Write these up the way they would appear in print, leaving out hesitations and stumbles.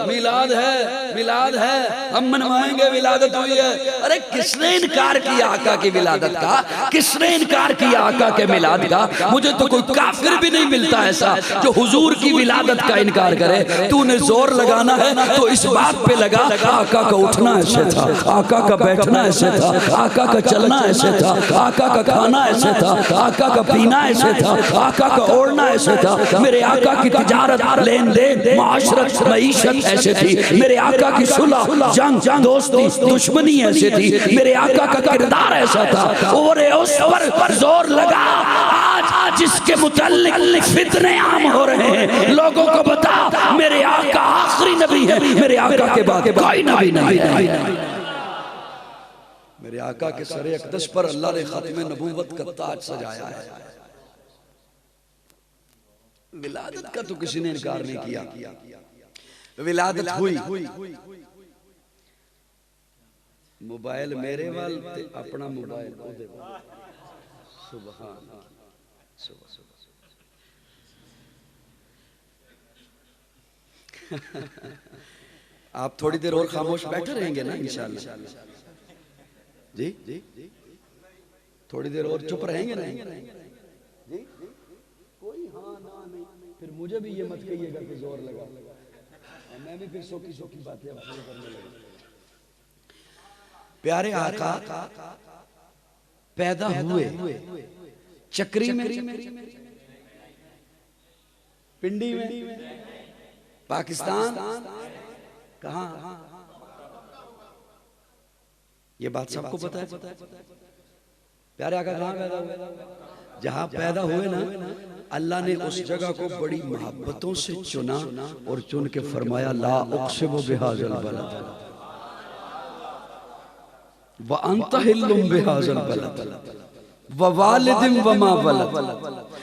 मिलाद है, हम मनवाएंगे, विलादत हुई है। अरे किसने इनकार किया आका की विलादत का? किसने इनकार किया आका के मिलाद का? मुझे तो कोई काफिर भी नहीं मिलता ऐसा जो हुजूर की विलादत का इनकार करे। तूने जोर लगाना है तो इस बात पे लगा, आका का उठना ऐसे था, आका का बैठना ऐसे था, आका का चलना ऐसे था, आका का खाना ऐसे था, आका का पीना ऐसे था, आका का ओढ़ना ऐसे था। मेरे आका की तिजारत, लेन देन, माशरत, मईशत ऐसे थी। मेरे आका की सुलह, जंग, दोस्ती, दुश्मनी ऐसे थी। मेरे आका का किरदार ऐसा था। और उस पर जोर लगा। आज जिसके मुतल्लिक फितने आम हो रहे हैं, लोगों को बता मेरे आका आखिरी नबी है, मेरे आका के बाद कोई नबी नहीं है। मेरे आका के सरे अक़दस पर अल्लाह ने खत्म नबूवत का ताज सजाया है। विलादत का तो किसी ने इनकार नहीं किया। विलादत हुई। मोबाइल मेरे वाल ते अपना मोबाइल ओदे वाल। सुभान अल्लाह। आप थोड़ी देर और खामोश बैठे रहेंगे ना इंशाअल्लाह जी? थोड़ी देर और चुप रहेंगे ना जी? कोई हाँ ना नहीं, फिर मुझे भी ये मत कहिएगा कि जोर लगा, मैं भी फिर सोखी सोखी बातें करने लगा। प्यारे आका पैदा हुए चक्री में, पिंडी में, पाकिस्तान, कहाँ? ये बात सबको पता है। प्यारे आका कहाँ पैदा हुए? जहां पैदा हुए ना, अल्लाह ने उस जगह को बड़ी मोहब्बतों से चुना और चुन के फरमाया ला उक़सिमु बिहाज़िल बलद व अंत हिल्लुम बिहाज़िल बलद व वालिदिन व मा वलद।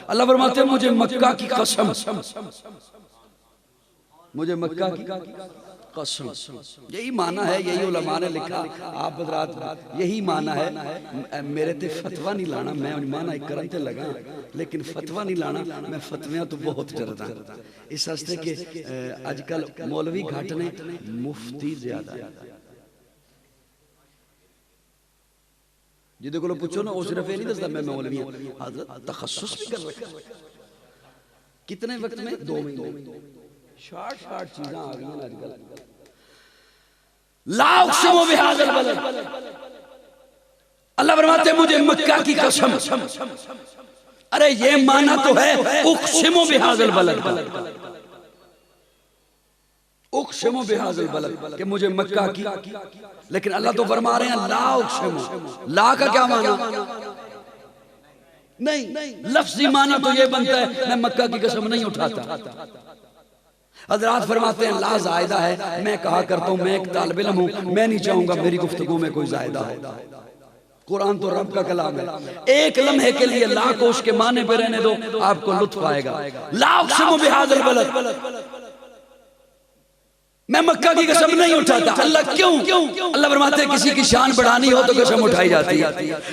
अल्लाह फरमाते मुझे मक्का की कसम, मुझे मक्का की कसम। यही माना है, यही उलमा ने लिखा, आप हज़रात यही माना है। मेरे ते फतवा नहीं लाना, मैं माना करन ते लगा, लेकिन फतवा नहीं लाना। मैं फतवियां तो बहुत डरदा इस हस्ते के अजकल मौलवी घट ने, मुफ्ती ज्यादा। जिदे को पूछो ना, वो सिर्फ ये नहीं दसदा मैं मौलवी हूं, तखस्सुस भी कर रखा। कितने वक्त में? 2 महीने। शार्ट चीज़ां आ गई हैं आजकल। ला उक़सिमु बिहाज़िल बलद, अल्लाह फरमाते मुझे मक्का की कसम। अरे ये माना तो है उक़सिमु बिहाज़िल बलद, उक़सिमु बिहाज़िल बलद कि मुझे मक्का की, लेकिन अल्लाह तो फरमा रहे हैं ला उक़सिमु। ला का क्या माना? नहीं, लफ्ज़ी माना तो ये बनता है मैं मक्का की कसम नहीं उठाता। हज़रात फरमाते हैं ला ज़ायदा है। मैं कहा करता हूँ, मैं एक तालिब इल्म हूँ, मैं नहीं चाहूंगा मेरी गुफ्तगू में कोई ज़ायदा हो। कुरान तो रब का कलाम है। एक लम्हे के लिए ला को उसके माने पे रहने दो, आपको लुत्फ आएगा। ला उक़सिमु बिहाज़िल बलद, मैं मक्का की कसम नहीं उठाता। अल्लाह क्यों? अल्लाह फरमाते हैं किसी की शान बढ़ानी हो तो कसम उठाई जाती है,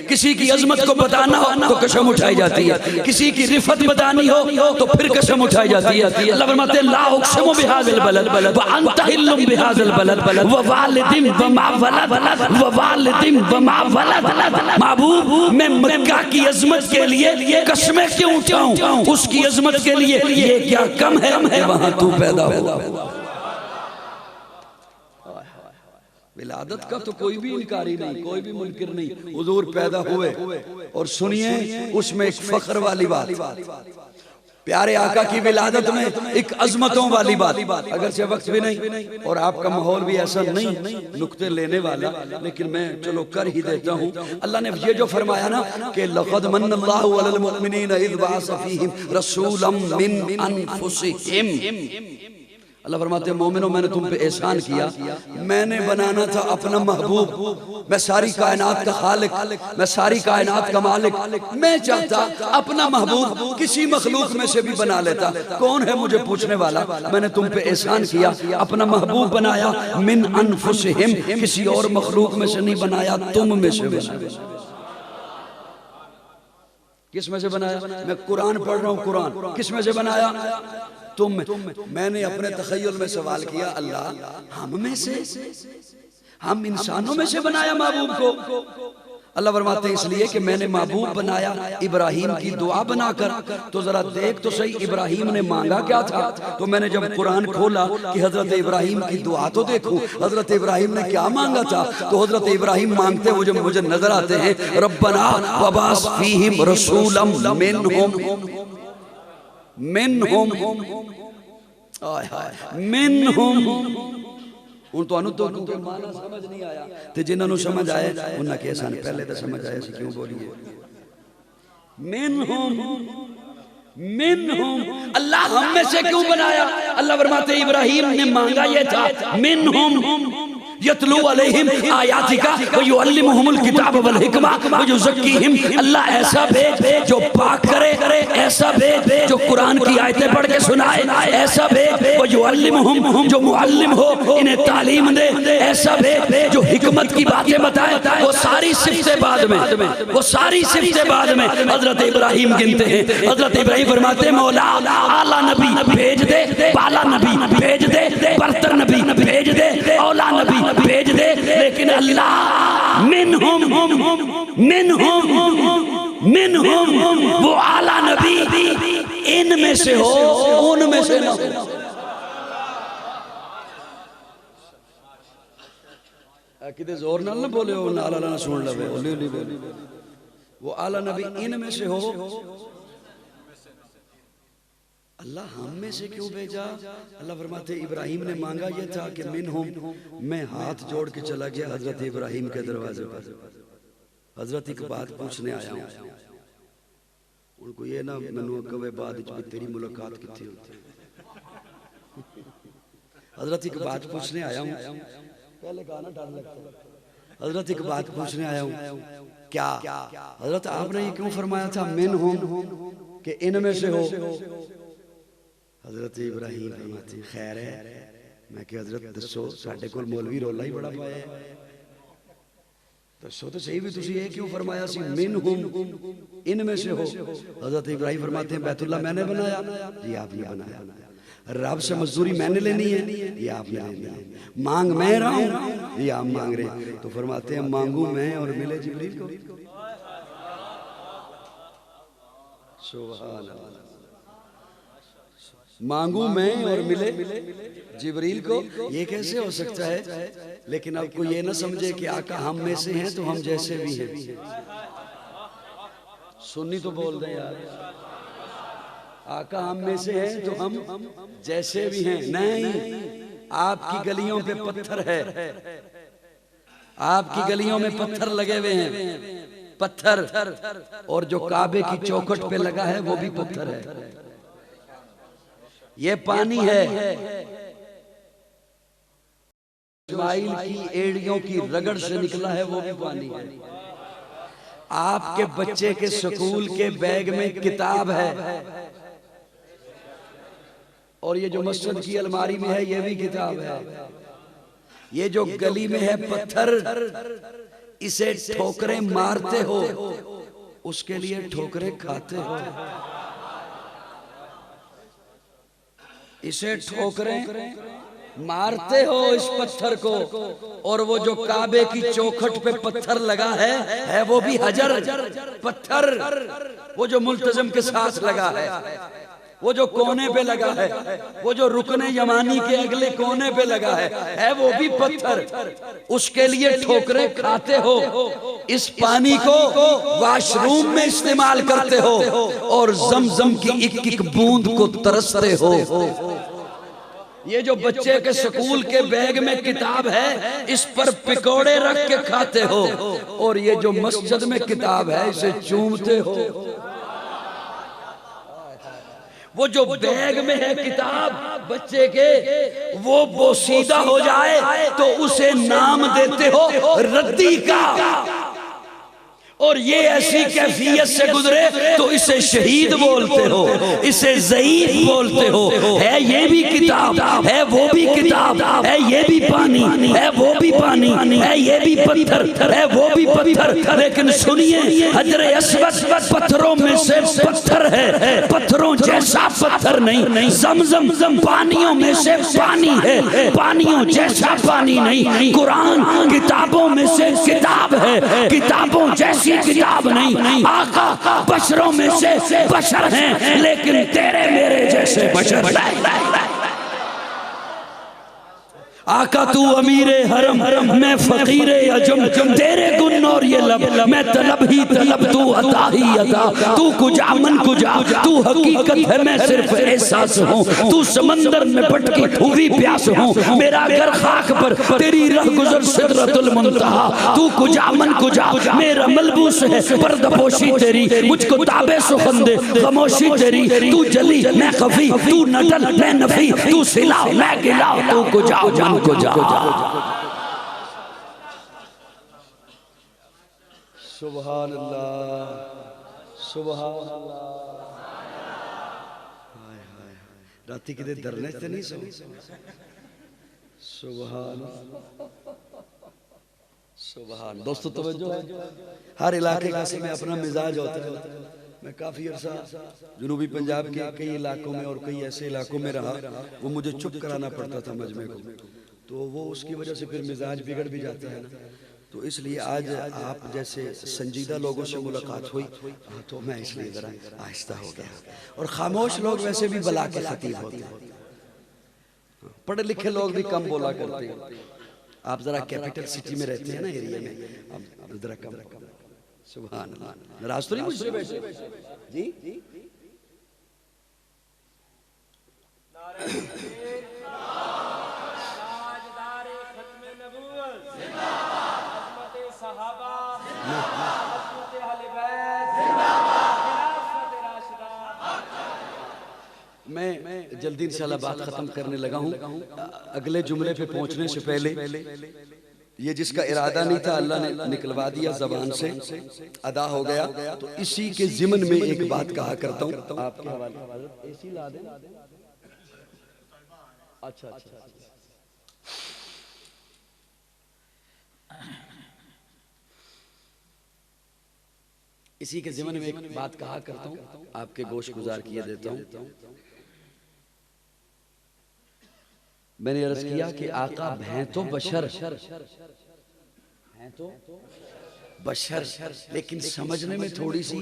किसी की अजमत को बताना हो तो कसम उठाई जाती है, किसी की रिफत बतानी हो तो फिर कसम उठाई जाती है। अल्लाह फरमाते हैं ला उक़सिमु बिहाज़िल बलद व अंत हिल्लुम बिहाज़िल बलद व वालिदिन व मा वलद व वालिदिन व मा वलद। महबूब मैं मक्का की अजमत के लिए कसमें क्यों उठाऊं? उसकी अजमत के लिए ये क्या कम है वहां तू पैदा हुआ। विलादत का तो कोई भी इनकारी नहीं, कोई भी मुनकिर नहीं। हुजूर पैदा हुए और सुनिए उसमें एक फख्र वाली बात, प्यारे आका की विलादत में एक अजमतों वाली बात। अगर से वक्त भी नहीं और आपका माहौल भी ऐसा नहीं नुक्ते लेने वाला, लेकिन मैं चलो कर ही देता हूँ। अल्लाह ने ये जो फरमाया ना कि लक़द मन्नल्लाहु अलल मुअमिनीना इज़ बअसा फ़ीहिम रसूलन मिन अनफुसिहिम। अल्लाह फरमाते हैं मोमिनो मैंने तुम पे एहसान किया, मैंने बनाना था अपना महबूब। मैं सारी कायनात का खालिक, मैं सारी कायनात का मालिक। मैं चाहता अपना महबूब किसी मखलूक में से भी बना लेता। कौन है मुझे पूछने वाला? मैंने तुम पे एहसान किया, अपना महबूब बनाया मिन अनफुसिहिम, किसी और मखलूक में से नहीं बनाया, तुम में से बनाया। किस में से बनाया? मैं कुरान पढ़ रहा हूँ, कुरान किस में से बनाया? तुम। मैंने अपने तखय्युल में सवाल किया, अल्लाह हम में से, हम इंसानों में से बनाया महबूब को? अल्लाह फरमाते हैं इसलिए कि मैंने महबूब बनाया इब्राहिम की दुआ बनाकर। तो जरा देख तो सही इब्राहिम ने मांगा क्या था? तो मैंने जब कुरान खोला कि हजरत इब्राहिम की दुआ तो देखूं, हजरत इब्राहिम ने क्या मांगा था? तो हजरत इब्राहिम मांगते मुझे नजर आते हैं, रब्बना वबास फीहिम रसूलम मिनहुम। ਹੁਣ ਤੁਹਾਨੂੰ तो माना समझ नहीं आया, ते जिन्होंने समझ आया उन्हें कहा सन पहले तो समझ आया सी, क्यों बोलिए मिनहुम अल्लाह हम में से क्यों बनाया? अल्लाह फरमाते इब्राहिम ने मांगा ये था, मिनहुम यतलू अलैहिम आयातिका व युअल्लिमुहुमुल किताब वल हिकमा व युज़क्कीहिम। अल्लाह ऐसा भेज जो पाक करे, ऐसा भेज जो कुरान की आयतें पढ़ के सुनाए, ऐसा भेज व युअल्लिमुहुम जो मुअल्लिम हो, इन्हें तालीम दे, ऐसा भेज जो हिकमत की बातें बताए। वो सारी सिफतें बाद में, वो सारी सिफतें बाद में हजरत इब्राहिम गिनते हैं। हजरत इब्राहिम फरमाते मौला आला नबी भेज दे, बाला नबी भेज दे, बरतर नबी भेज दे, औला नबी भेज दे, लेकिन अल्लाह मिनहुम वो आला नबी इनमें से हो, उनमें से न हो। किते जोर नाल न बोले हो, नाला ना सुन लवे, वो आला नबी इनमें से हो। अल्लाह हम में से क्यों भेजा? अल्लाह फरमाते इब्राहिम ने मांगा ये था कि मिनहुम। मैं हाथ जोड़ के चला गया हजरत इब्राहिम के दरवाजे पर। हजरत एक बात पूछने आया हूं, उनको ये ना मैनू कवे बाद तेरी मुलाकात कितनी होती। हजरत एक बात पूछने आया हूं, पहले गाना डर लगता है। हजरत एक बात पूछने आया हूं, क्या हजरत आपने ये क्यों फरमाया था मिनहुम कि इनमें से हो? हजरत इब्राहिम फरमाते खैर है। मैं कि हजरत दसो, साडे कोल मौलवी रौला ही बड़ा पाया है, दसो तो सही भी तुसी ये क्यों फरमाया सी मिनहुम इनमें से हो? हजरत इब्राहिम फरमाते हैं बैतुल्लाह मैंने बनाया, जी आपने बनाया। रब से मजदूरी मैंने लेनी है, ये आपने लेनी है। मांग मैं रहा हूं, ये आप मांग रहे हैं। तो फरमाते हैं मांगू मैं और मिले जिब्रील को। सुभान अल्लाह। मांगू मैं और मिले जिब्रील को, ये कैसे हो सकता है? लेकिन आपको ये ना समझे कि आका हम में से हैं तो हम जैसे भी हैं। सुन्नी तो बोल दें यार, आका हम में से हैं तो हम जैसे भी हैं। नहीं, आपकी गलियों पे पत्थर है, आपकी गलियों में पत्थर लगे हुए हैं, पत्थर। और जो काबे की चौखट पे लगा है वो भी पत्थर है। ये पानी है, इस्माइल की एड़ियों की रगड़ से निकला है वो भी पानी है। आपके बच्चे के स्कूल के बैग में किताब है, और ये जो मस्जिद की अलमारी में है ये भी किताब है। ये जो गली में है पत्थर, इसे ठोकरें मारते हो, उसके लिए ठोकरें खाते हो। इसे ठोकरें मारते हो इस पत्थर को, और वो जो काबे की चौखट पे पत्थर लगा है वो भी हजर पत्थर। वो जो मुल्तजम के साथ लगा है, वो जो कोने पे लगा है, वो जो रुकने यमानी के अगले कोने पे लगा है वो भी पत्थर। उसके लिए ठोकरें खाते हो, इस पानी को वॉशरूम में इस्तेमाल करते हो, और जमजम की एक एक बूंद को तरसते हो। ये जो बच्चे के स्कूल के बैग में किताब है, इस पर पिकोड़े रख के खाते हो, और ये जो मस्जिद में किताब है इसे चूमते हो। वो जो बैग में है किताब बच्चे के, वो बोसीदा हो जाए तो उसे नाम देते हो रद्दी का। और ये ऐसी कैफियत से गुजरे तो इसे शहीद बोलते हो, इसे ज़ईफ बोलते हो। है ये भी किताब, है वो भी किताब, है ये भी पानी, है वो भी पानी, है ये भी पत्थर, है वो भी पत्थर। लेकिन सुनिए, हजरे अस्वद पत्थरों में से पत्थर है, पत्थरों जैसा पत्थर नहीं। ज़मज़म पानियों में से पानी है, पानियों जैसा पानी नहीं। कुरान किताबों में से किताब है, किताबों जैसी किताब नहीं। आका बशरों में से बशर हैं, लेकिन तेरे मेरे जैसे बशर नहीं। आका तू अमीरे हरम, मैं फकीरे अजम, तेरे गुन और ये लब, मैं तलब ही तलब, तू अता ही अता। तू कुजा मन कुजा, तू हकीकत है, मैं सिर्फ एहसास हूँ। तू समंदर में भटकी हुई प्यास हूँ, मेरा घर खाक पर, तेरी रह गुजर सिदरतुल मुंतहा। तू कुजा मन कुजा, मेरा मलबूस है पर्दपोशी तेरी, मुझको ताबे सुखंदे खामोशी तेरी। तू जली मैं खफी, तू नटल मैं नफी, तू सिला मैं गिला, तू कुजा मन को जा। सुभान अल्लाह, सुभान अल्लाह। हाय हाय राती किते डरने से नहीं सो। सुभान सुभान। दोस्तों तवज्जो है, हर इलाके का समय अपना मिजाज होता है। मैं काफ़ी अर्सा जनूबी पंजाब के कई इलाकों में और कई ऐसे इलाकों में रहा, वो मुझे चुप कराना पड़ता था मजमे को, तो वो उसकी वजह से फिर मिजाज बिगड़ भी जाता है ना। तो इसलिए आज आप जैसे संजीदा लोगों से मुलाकात हुई तो मैं इसलिए ज़रा आहिस्ता हो गया। और खामोश लोग वैसे भी बला के खतीब होते हैं, पढ़े लिखे लोग भी कम बोला करते हैं। आप ज़रा कैपिटल सिटी में रहते हैं ना एरिया में, अब ज़रा कम। सुभान अल्लाह। नाराज तो नहीं मुझसे बैठे जी? मैं जल्दी इंशाल्लाह बात खत्म करने लगा हूँ। अगले जुमले पे पहुँचने से पहले ये जिसका इरादा नहीं था अल्लाह ने निकलवा दिया, ज़बान से अदा हो गया। तो इसी के ज़िमन में एक बात कहा करता हूँ आपके हवाले। एसी ला दें। अच्छा, इसी के ज़िमन में एक बात कहा करता हूँ, आपके गोश गुजार किए देता हूँ। मैंने अर्ज किया कि आका हैं तो बशर, हैं तो बशर, लेकिन समझने में थोड़ी सी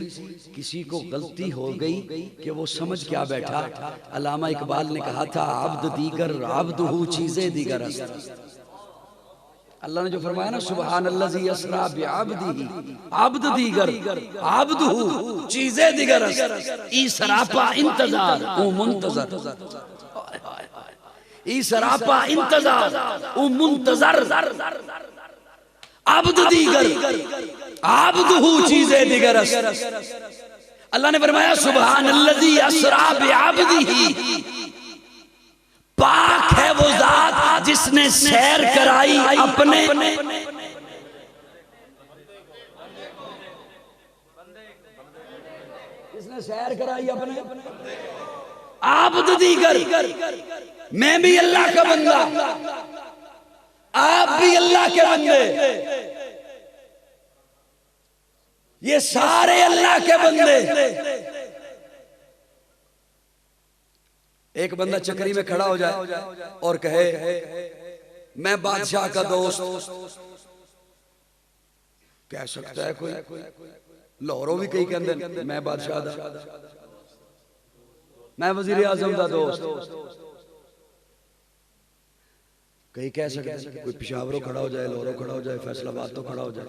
किसी को गलती हो गई कि वो समझ क्या बैठा। अल्लामा इकबाल ने कहा था, आब्द दीगर आब्दहू चीज़ें दीगर अस्त। अल्लाह ने जो फरमाया ना, सुबहान अल्लाज़ी अस्रा बिअब्दिही, आब्द दीगर आब्दहू चीज़ें दीगर अस्त। ई सरापा इंतजार ओ मुंतजर, ई सरापा इंतजार ओ मुंतजर, आब्द दीगर आब्दहू चीज़ें दीगर अस्त। अल्लाह ने फरमाया, सुबहान अल्लाज़ी अस्रा बिअब्दिही, पाक है वो जात जिसने सैर कराई अपने जिसने सैर कराई अपने आब्द दीगर। मैं भी अल्लाह का बंदा, आप भी अल्लाह के बंदे, ये सारे अल्लाह के बंदे। एक बंदा चक्री में खड़ा हो जाए और कहे मैं बादशाह का दोस्त, कह सकता है कोई? लाहौरों भी कई कहते मैं बादशाह दा, मैं वजीर आजम दा दोस्त। कई कह सकते हैं, कोई पिशावरों खड़ा हो जाए, लाहौरों खड़ा हो जाए, फैसलाबाद तो खड़ा हो जाए।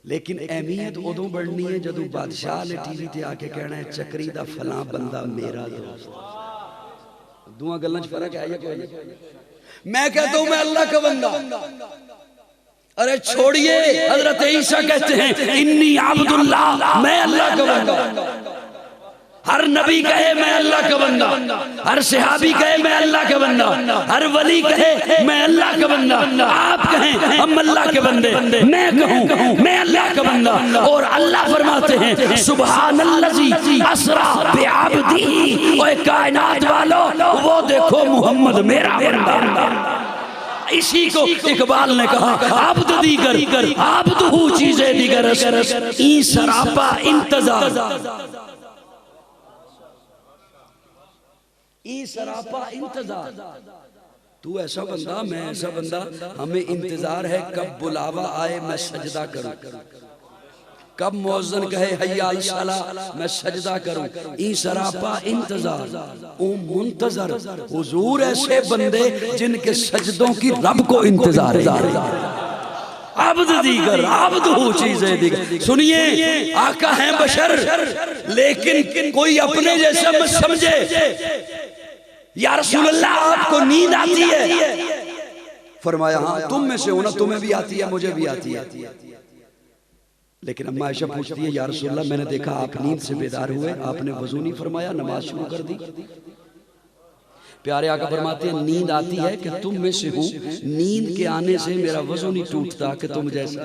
लेकिन अहमियत उदों बढ़नी है जदों बादशाह ने टीवी ते आके कहना है चक्री दा फलां बंदा मेरा दोस्त। दुआ गल्लां च फर्क है या कोई नहीं? मैं कहता हूं मैं अल्लाह का बंदा। अरे छोड़िए, हजरत ईसा कहते हैं इन्नी अब्दुल्लाह, मैं अल्लाह का बंदा। हर नबी कहे मैं अल्लाह का बंदा, हर सहाबी कहे मैं अल्लाह का बंदा, हर वली कहे मैं अल्लाह का बंदा, आप कहें हम अल्लाह के बंदे, मैं कहूँ मैं अल्लाह का बंदा। और अल्लाह फरमाते हैं सुबहानल्लज़ी अस्रा बिअब्दिही, ओए कायनात वालों वो देखो मोहम्मद मेरा बंदा। इसी को इकबाल ने कहा आब्द दीगर आब्द हूँ चीजें दीगर ई सरापा इंतजार, ई सरापा इंतजार। तू ऐसा बंदा मैं ऐसा बंदा, हमें इंतजार है कब बुलावा आए मैं सजदा करूं, कब मुअज्जिन कहे हय्या अल सलाह मैं सजदा करूं। ई सरापा इंतजार ओ मुंतजर, हुजूर ऐसे बंदे जिनके सजदों की रब को इंतजार है। आब्द दीगर आब्द हो चीजें दीगर। सुनिए आका हैं बशर, लेकिन कोई अपने जैसा मत समझे। या रसूल अल्लाह आपको नींद आती है? फरमाया हाँ तुम में से हो ना, तुम्हें भी आती है मुझे भी आती है। लेकिन अम्मा आयशा पूछती है या रसूल अल्लाह मैंने देखा आप नींद से बेदार हुए, आपने वजू नहीं फरमाया, नमाज शुरू कर दी। प्यारे आका फरमाते हैं नींद आती है कि तुम में से हूं, नींद के आने से मेरा वजू नहीं टूटता कि तुम जैसा।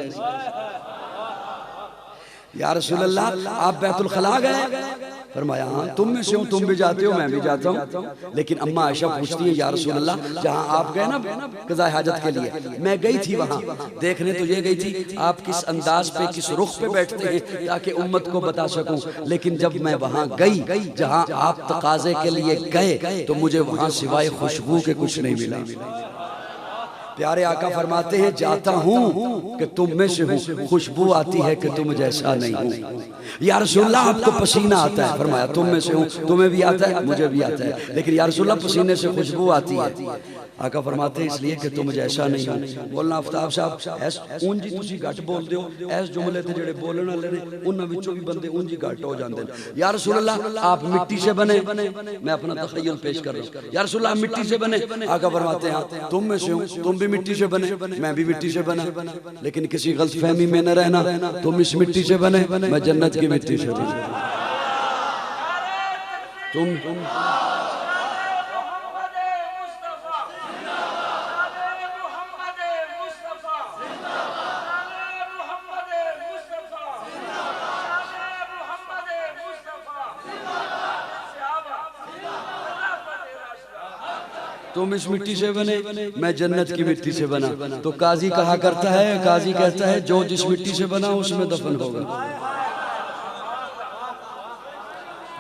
या रसूल अल्लाह आप बैतुल खला गए? फरमाया हाँ तुम में से हूँ, तुम भी जाते हो मैं भी जाता हूँ। लेकिन अम्मा आयशा पूछती है या रसूल अल्लाह जहाँ आप गए ना क़ज़ा हाजत के लिए, मैं गई थी वहाँ देखने, तो ये गई थी आप किस अंदाज पे किस रुख पे बैठते हैं ताकि उम्मत को बता सकूं। लेकिन जब मैं वहाँ गई जहाँ आप तकाजे के लिए गए तो मुझे वहाँ सिवाय खुशबू के कुछ नहीं मिला। प्यारे आका फरमाते हैं जाता हूँ कि तुम में से हूँ, खुशबू आती है कि तुम जैसा नहीं हूँ। या रसूलल्लाह आपको पसीना आता है? फरमाया तुम में से हूँ, तुम्हें भी आता है मुझे भी आता है, लेकिन या रसूलल्लाह पसीने से खुशबू आती है। आका फरमाते हैं इसलिए कि तुम जैसा नहीं हो। बोलना आफ्ताब साहब ऐस ऊंज ही तुसी घट बोलते हो, ऐस जुमले ते जेड़े बोलण वाले ने उन्हां विचों भी बंदे ऊंज ही घट हो जांदे ने। या रसूलल्लाह आप मिट्टी से बने, मैं अपना तखय्युल पेश कर रहा हूं। या रसूलल्लाह आप मिट्टी से बने? आका फरमाते हैं तुम में से हूं, तुम भी मिट्टी से बने, मैं भी मिट्टी से बना। लेकिन किसी गलतफहमी में न रहना, तुम इस मिट्टी से बने मैं जन्नत की मिट्टी से बना। तुम तुम इस मिट्टी से बने मैं जन्नत की मिट्टी से बना। तो काजी कहा करता है, काजी कहता है जो जिस मिट्टी से बना उसमें दफन होगा।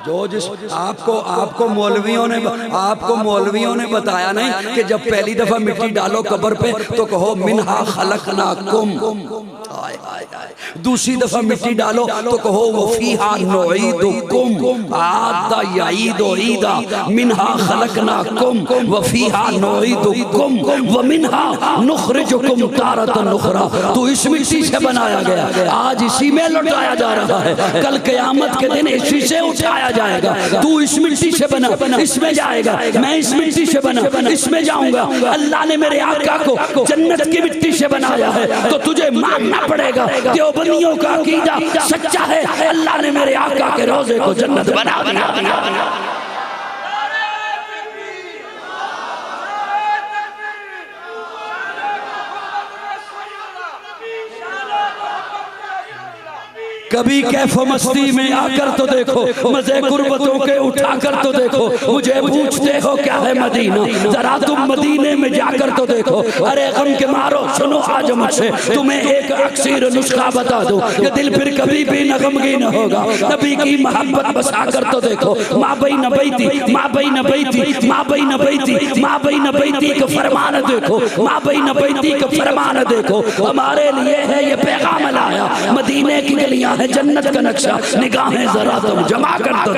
जो जिस आपको मौलवियों ने बताया नहीं कि जब पहली दफा मिट्टी डालो कब्र पे तो कहो मिन्हा खलकनाकुम, दूसरी दफा मिट्टी डालो तो कहो वो फीहा नुईदुकुम आदा याईदु ईदा मिन्हा खलकनाकुम व फीहा नुईदुकुम व मिन्हा नुखरिजुकुम तारतन उखरा। तो इस मिट्टी से बनाया गया, आज इसी में लौटाया जा रहा है, कल क़यामत के दिन इसी से उठाया जाएगा। तू इस मिट्टी से बना, इसमें जाएगा, मैं इस मिट्टी से बना, इसमें जाऊंगा। अल्लाह ने मेरे आका को जन्नत की मिट्टी से बनाया है तो तुझे मानना पड़ेगा देवबंदियों का अकीदा सच्चा है। अल्लाह ने मेरे आका के रोजे को जन्नत बना दिया। कभी कैफ मस्ती में आकर तो देखो, मजे गुर्बतों के उठाकर तो देखो, मुझे पूछते हो क्या है मदीना, जरा तुम मदीने में जाकर तो देखो। अरे गम के मारो सुनो आज मुझसे, तुम्हें एक अक्सीर नुस्खा बता दो कि दिल फिर कभी भी न गमगीन होगा। नबी की मोहब्बत बसा कर तो देखो, माँ बई न बैती माँ बई न बैती माँ बई न बैती माँ बई न बैती का फरमान देखो, माँ बई न बैती का फरमान देखो। हमारे लिए है ये पैगाम लाया, मदीने की गलियां है जन्नत का नक्शा, निगाहें जरा तुम जमा कर दो।